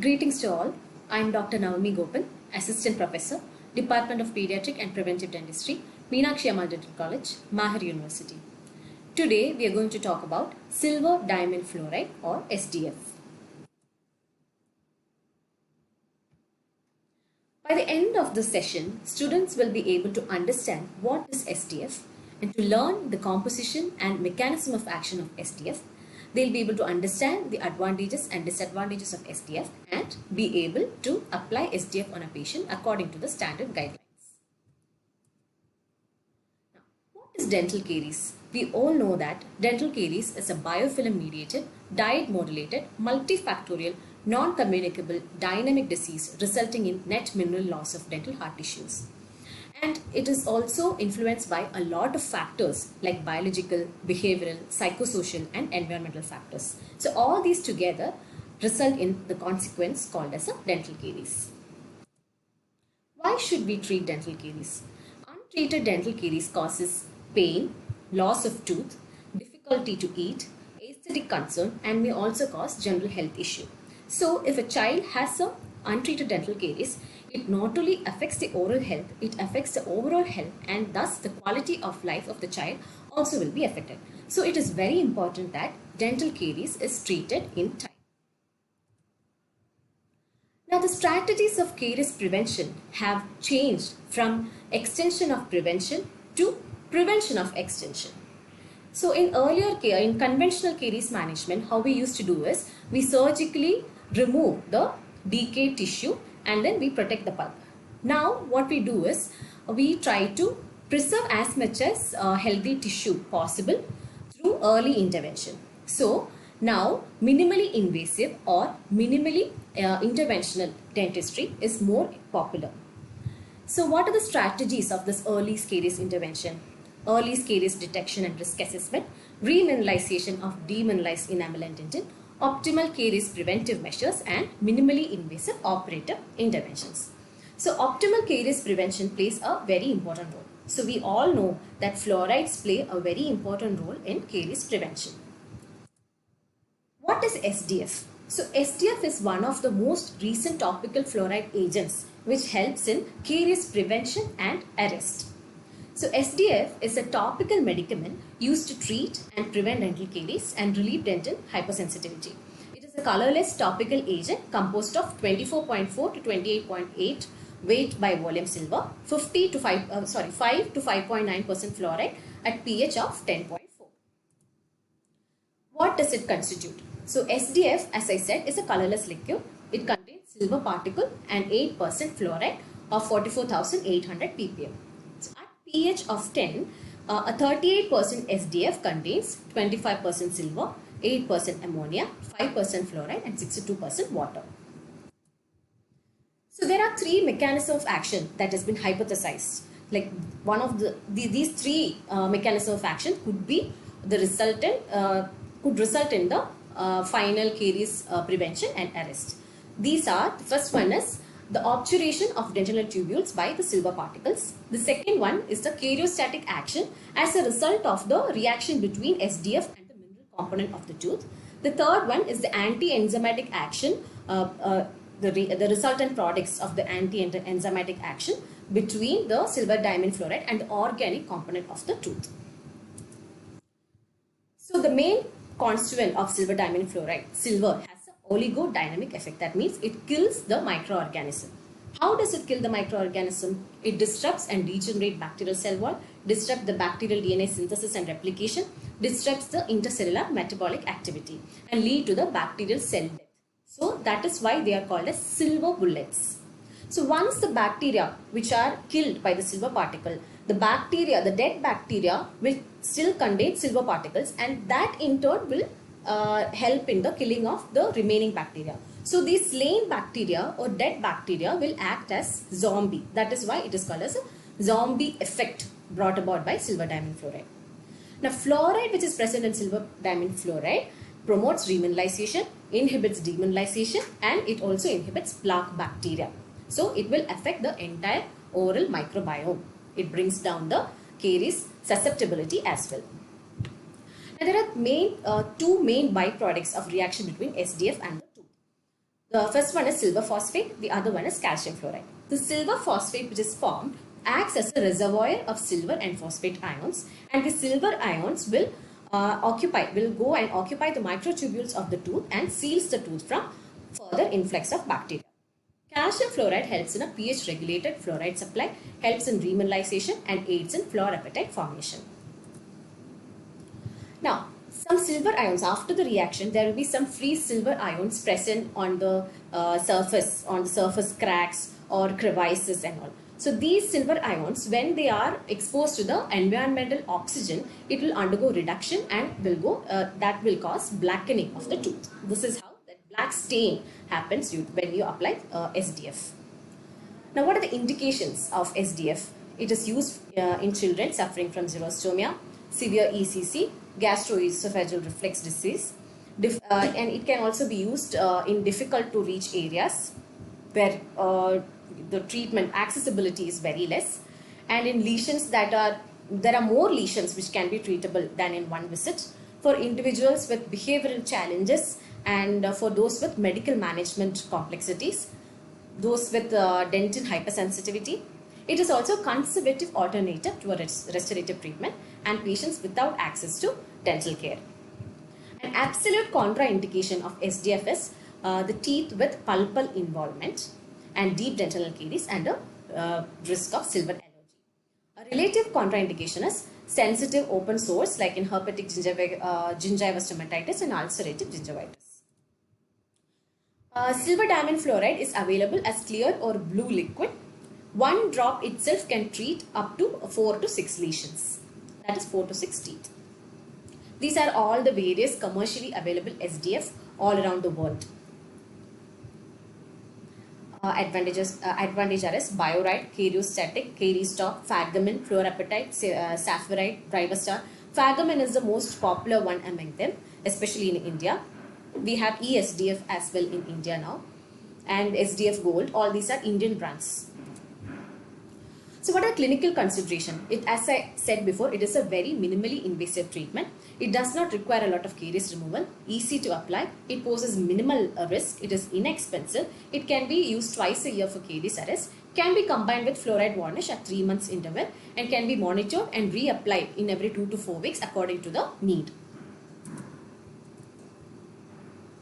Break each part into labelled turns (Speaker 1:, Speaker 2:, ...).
Speaker 1: Greetings to all. I am Dr. Naomi Gopan, Assistant Professor, Department of Pediatric and Preventive Dentistry, Meenakshi Ammal Dental College, Mahar University. Today we are going to talk about silver diamine fluoride or SDF. By the end of the session, students will be able to understand what is SDF and to learn the composition and mechanism of action of SDF. They'll be able to understand the advantages and disadvantages of SDF and be able to apply SDF on a patient according to the standard guidelines. Now, what is dental caries? We all know that dental caries is a biofilm mediated, diet modulated, multifactorial, non-communicable, dynamic disease resulting in net mineral loss of dental hard tissues. And it is also influenced by a lot of factors like biological, behavioral, psychosocial and environmental factors. So all these together result in the consequence called as a dental caries. Why should we treat dental caries? Untreated dental caries causes pain, loss of tooth, difficulty to eat, aesthetic concern and may also cause general health issue. So if a child has some untreated dental caries, it not only affects the oral health, it affects the overall health and thus the quality of life of the child also will be affected. So it is very important that dental caries is treated in time. Now the strategies of caries prevention have changed from extension of prevention to prevention of extension. So in earlier care, in conventional caries management, how we used to do is we surgically remove the decayed tissue and then we protect the pulp. Now what we do is we try to preserve as much as healthy tissue possible through early intervention. So now minimally invasive or minimally interventional dentistry is more popular. So what are the strategies of this early caries intervention? Early caries detection and risk assessment, remineralization of demineralized enamel and dentin, optimal caries preventive measures and minimally invasive operative interventions. So optimal caries prevention plays a very important role. So we all know that fluorides play a very important role in caries prevention. What is SDF? So SDF is one of the most recent topical fluoride agents which helps in caries prevention and arrest. So SDF is a topical medicament used to treat and prevent dental caries and relieve dental hypersensitivity. It is a colorless topical agent composed of 24.4 to 28.8 weight by volume silver, 5 to 5.9% fluoride at pH of 10.4. What does it constitute? So SDF, as I said, is a colorless liquid. It contains silver particle and 8% fluoride of 44,800 ppm. pH of 10, a 38% SDF contains 25% silver, 8% ammonia, 5% fluoride and 62% water. So there are three mechanisms of action that has been hypothesized. Like one of these three mechanisms of action could be the could result in the final caries prevention and arrest. These are, the first one is the obturation of dentinal tubules by the silver particles. The second one is the karyostatic action as a result of the reaction between SDF and the mineral component of the tooth. The third one is the anti-enzymatic action, the resultant products of the anti-enzymatic action between the silver diamine fluoride and the organic component of the tooth. So the main constituent of silver diamine fluoride, silver, has oligodynamic effect. That means it kills the microorganism. How does it kill the microorganism? It disrupts and degenerates bacterial cell wall, disrupts the bacterial DNA synthesis and replication, disrupts the intercellular metabolic activity and lead to the bacterial cell death. So that is why they are called as silver bullets. So once the bacteria which are killed by the silver particle, the dead bacteria will still contain silver particles and that in turn will help in the killing of the remaining bacteria. So these slain bacteria or dead bacteria will act as zombie. That is why it is called as a zombie effect brought about by silver diamine fluoride. Now fluoride which is present in silver diamine fluoride promotes remineralization, inhibits demineralization and it also inhibits plaque bacteria. So it will affect the entire oral microbiome. It brings down the caries susceptibility as well. And there are two main byproducts of reaction between SDF and the tooth. The first one is silver phosphate, the other one is calcium fluoride. The silver phosphate which is formed acts as a reservoir of silver and phosphate ions, and the silver ions will go and occupy the microtubules of the tooth and seals the tooth from further influx of bacteria. Calcium fluoride helps in a pH regulated fluoride supply, helps in remineralization and aids in fluorapatite formation. Now, some silver ions, after the reaction, there will be some free silver ions present on the surface cracks or crevices and all. So these silver ions, when they are exposed to the environmental oxygen, it will undergo reduction and that will cause blackening of the tooth. This is how that black stain happens when you apply SDF. Now, what are the indications of SDF? It is used in children suffering from xerostomia, severe ECC, gastroesophageal reflux disease, and it can also be used in difficult to reach areas where the treatment accessibility is very less, and in lesions there are more lesions which can be treatable than in one visit, for individuals with behavioral challenges and for those with medical management complexities, those with dentin hypersensitivity. It is also a conservative alternative to a restorative treatment and patients without access to dental care. An absolute contraindication of SDF is the teeth with pulpal involvement and deep dental caries and a risk of silver allergy. A relative contraindication is sensitive open sores like in herpetic gingival stomatitis and ulcerative gingivitis. Silver diamine fluoride is available as clear or blue liquid. One drop itself can treat up to 4 to 6 lesions, that is 4 to 6 teeth. These are all the various commercially available SDF all around the world. Advantages are as Bioride, Karyostatic, Karystop, Phagamine, Fluorapatite, Saffuride, Ribostar. Phagamine is the most popular one among them, especially in India. We have ESDF as well in India now, and SDF Gold. All these are Indian brands. So what are clinical consideration? As I said before, it is a very minimally invasive treatment. It does not require a lot of caries removal, easy to apply, it poses minimal risk, it is inexpensive, it can be used twice a year for caries arrest, can be combined with fluoride varnish at 3 months interval, and can be monitored and reapplied in every 2 to 4 weeks according to the need.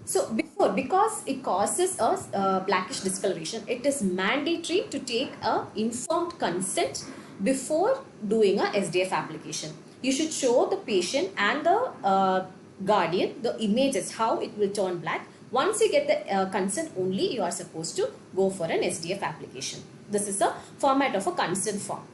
Speaker 1: So because it causes a blackish discoloration, it is mandatory to take a informed consent before doing a SDF application. You should show the patient and the guardian the images how it will turn black. Once you get the consent only, you are supposed to go for an SDF application. This is the format of a consent form.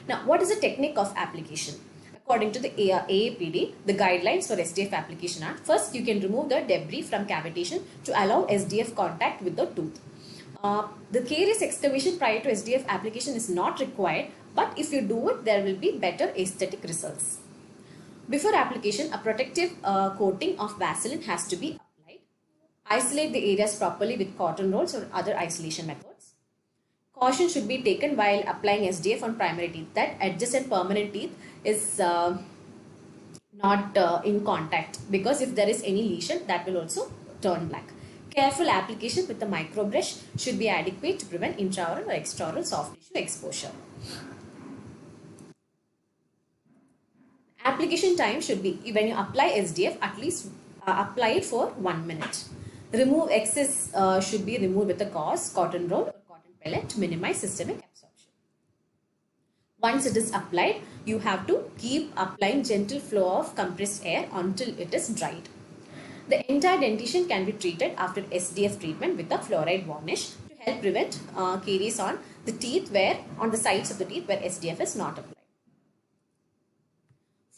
Speaker 1: Now, what is the technique of application? According to the AAPD, the guidelines for SDF application are: first, you can remove the debris from cavitation to allow SDF contact with the tooth. The caries excavation prior to SDF application is not required, but if you do it, there will be better aesthetic results. Before application, a protective coating of Vaseline has to be applied. Isolate the areas properly with cotton rolls or other isolation methods. Caution should be taken while applying SDF on primary teeth that adjacent permanent teeth is not in contact, because if there is any lesion, that will also turn black. Careful application with the micro brush should be adequate to prevent intraoral or extraoral soft tissue exposure. Application time should be, when you apply SDF, at least apply it for 1 minute. Remove excess should be removed with a gauze, cotton roll or cotton pellet to minimize systemic absorption. Once it is applied, you have to keep applying gentle flow of compressed air until it is dried. The entire dentition can be treated after SDF treatment with a fluoride varnish to help prevent caries on the teeth on the sides of the teeth where SDF is not applied.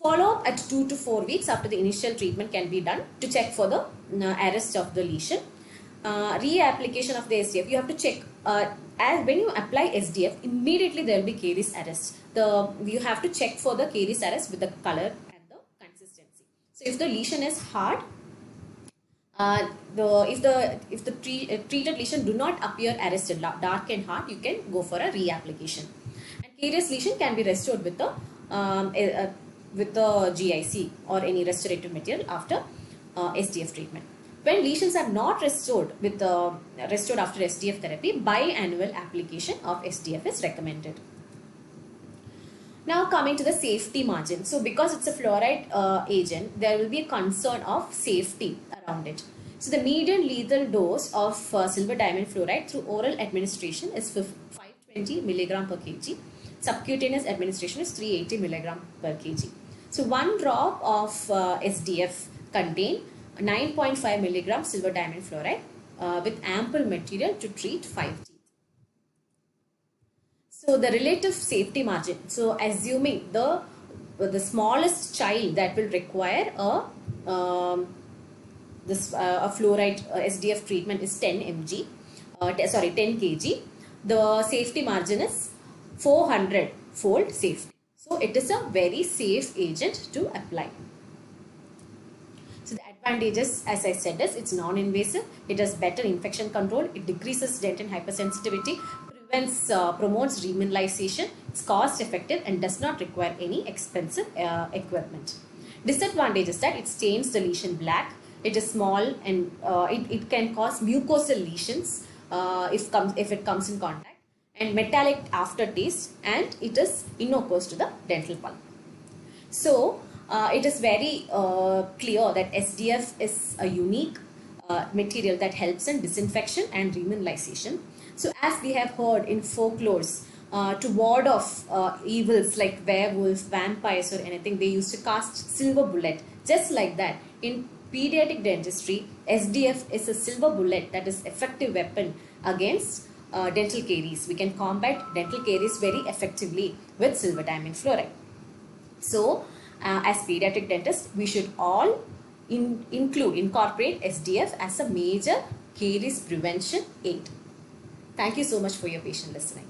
Speaker 1: Follow-up at 2 to 4 weeks after the initial treatment can be done to check for the arrest of the lesion. Reapplication of the SDF, you have to check as when you apply SDF, immediately there will be caries arrest. You have to check for the caries arrest with the color and the consistency. So if the lesion is hard, if the treated lesion do not appear arrested, dark and hard, you can go for a reapplication. And carious lesion can be restored with the GIC or any restorative material after SDF treatment. When lesions are not restored restored after SDF therapy, biannual application of SDF is recommended. Now coming to the safety margin. So because it's a fluoride agent, there will be a concern of safety around it. So the median lethal dose of silver diamine fluoride through oral administration is 520 milligram per kg. Subcutaneous administration is 380 milligram per kg. So 1 drop of SDF contain 9.5 milligram silver diamine fluoride with ample material to treat 5 teeth. So the relative safety margin. So assuming the smallest child that will require a fluoride SDF treatment is 10 mg, 10 kg. The safety margin is 400-fold safety. So it is a very safe agent to apply. So the advantages, as I said, is it's non-invasive, it has better infection control, it decreases dentin hypersensitivity, promotes remineralization, it's cost effective and does not require any expensive equipment. Disadvantage is that it stains the lesion black, it is small and it can cause mucosal lesions if it comes in contact, and metallic aftertaste, and it is innocuous to the dental pulp. So it is very clear that SDF is a unique material that helps in disinfection and remineralization. So as we have heard in folklores, to ward off evils like werewolves, vampires or anything, they used to cast silver bullet. Just like that, in pediatric dentistry, SDF is a silver bullet that is effective weapon against dental caries. We can combat dental caries very effectively with silver diamine fluoride. So as pediatric dentists, we should all incorporate SDF as a major caries prevention aid. Thank you so much for your patient listening.